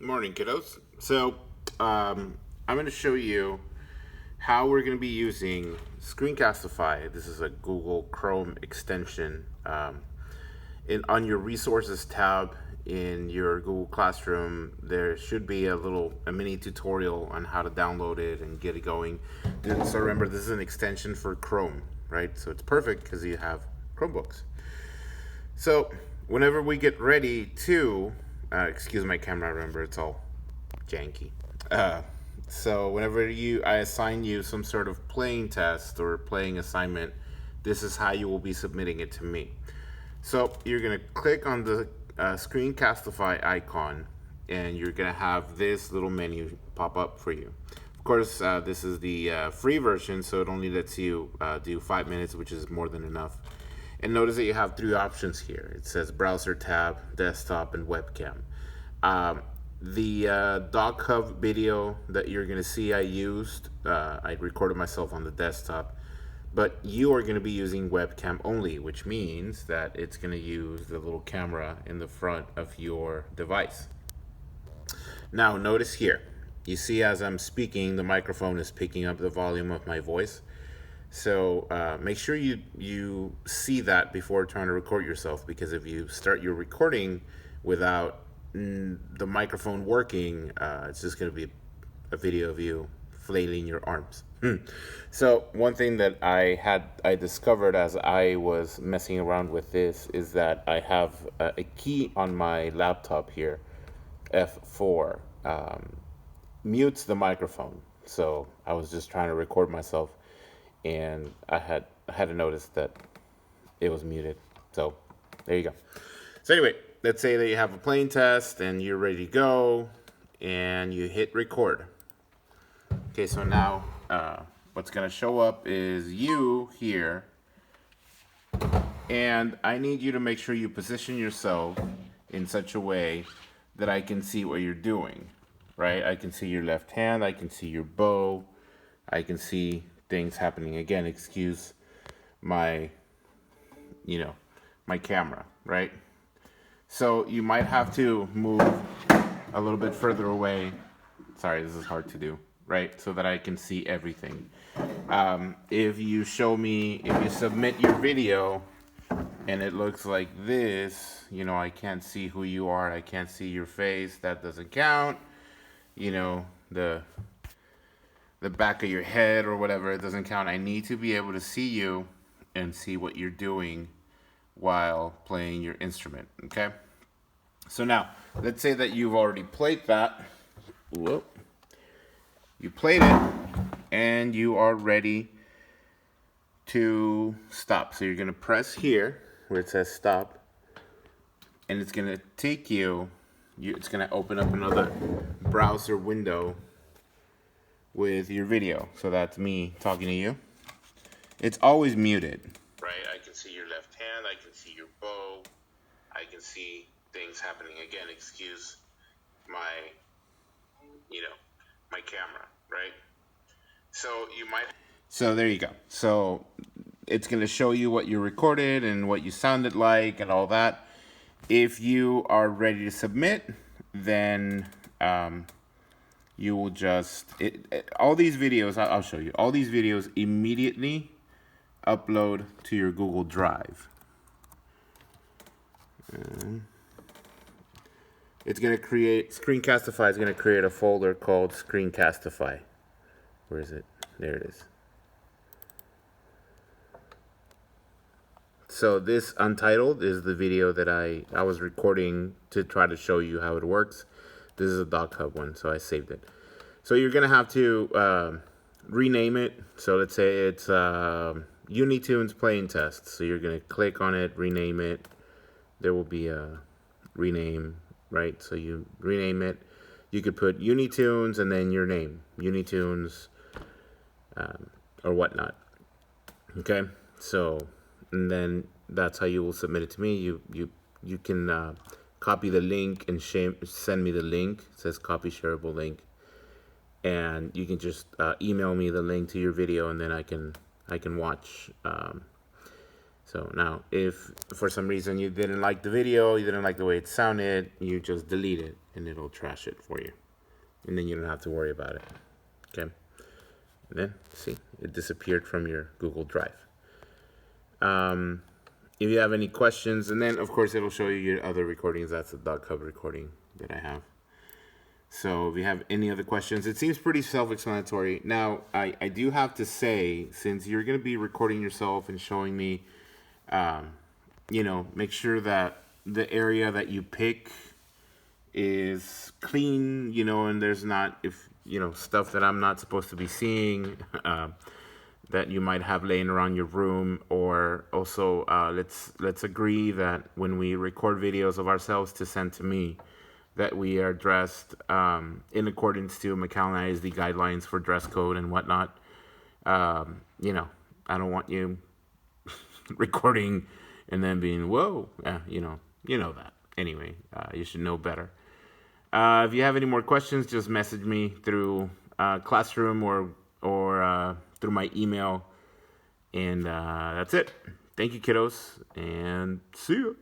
Morning, kiddos. So, I'm going to show you how we're going to be using Screencastify. This is a Google Chrome extension. On your resources tab in your Google Classroom, there should be a mini tutorial on how to download it and get it going. So remember, this is an extension for Chrome, right? So it's perfect because you have Chromebooks. So whenever we get ready to, excuse my camera, remember it's all janky. So whenever I assign you some sort of playing test or playing assignment, this is how you will be submitting it to me. So you're gonna click on the Screencastify icon, and you're gonna have this little menu pop up for you. Of course, this is the free version, so it only lets you do 5 minutes, which is more than enough. And notice that you have 3 options here. It says browser tab, desktop, and webcam. The Doc Hub video that you're gonna see I recorded myself on the desktop, but you are gonna be using webcam only, which means that it's gonna use the little camera in the front of your device. Now notice here, you see as I'm speaking, the microphone is picking up the volume of my voice. So make sure you see that before trying to record yourself, because if you start your recording without the microphone working, it's just going to be a video of you flailing your arms. So one thing that I discovered as I was messing around with this is that I have a key on my laptop here, F4, mutes the microphone. So I was just trying to record myself, and I had to notice that it was muted. So there you go. So anyway, let's say that you have a playing test and you're ready to go, and you hit record. Okay, so now what's gonna show up is you here, and I need you to make sure you position yourself in such a way that I can see what you're doing, right? I can see your left hand, I can see your bow, I can see things happening. Again, excuse my camera, right? So you might have to move a little bit further away. Sorry, this is hard to do, right? So that I can see everything. If you submit your video and it looks like this, I can't see who you are, I can't see your face, that doesn't count. The back of your head or whatever, it doesn't count. I need to be able to see you and see what you're doing while playing your instrument, okay? So now, let's say that you've already played that. Whoop. You played it, and you are ready to stop. So you're gonna press here, where it says stop, and it's gonna take it's gonna open up another browser window with your video. So that's me talking to you. It's always muted, right? I can see your left hand, I can see your bow, I can see things happening. Again, excuse my camera, right? So there you go. So it's going to show you what you recorded and what you sounded like and all that. If you are ready to submit, then you will just all these videos, I'll show you, all these videos immediately upload to your Google Drive. Screencastify is going to create a folder called Screencastify. Where is it? There it is. So this Untitled is the video that I was recording to try to show you how it works. This is a Doc Hub one, so I saved it. So you're going to have to rename it. So let's say it's Unitunes Playing Test. So you're going to click on it, rename it. There will be a rename, right? So you rename it. You could put Unitunes and then your name, Unitunes, or whatnot. Okay, so and then that's how you will submit it to me. You can copy the link and send me the link. It says copy shareable link, and you can just email me the link to your video, and then I can watch. So now, if for some reason you didn't like the video, you didn't like the way it sounded, you just delete it and it'll trash it for you. And then you don't have to worry about it. Okay. And then, see, it disappeared from your Google Drive. If you have any questions, and then, of course, it'll show you your other recordings. That's the Dog Hub recording that I have. So if you have any other questions, it seems pretty self-explanatory. Now, I do have to say, since you're going to be recording yourself and showing me, make sure that the area that you pick is clean, and there's not, stuff that I'm not supposed to be seeing, that you might have laying around your room. Or also, let's agree that when we record videos of ourselves to send to me, that we are dressed in accordance to McAllen ISD guidelines for dress code and whatnot. I don't want you recording and then being, whoa, you know that. Anyway, you should know better. If you have any more questions, just message me through Classroom or through my email. And that's it. Thank you, kiddos, and see you.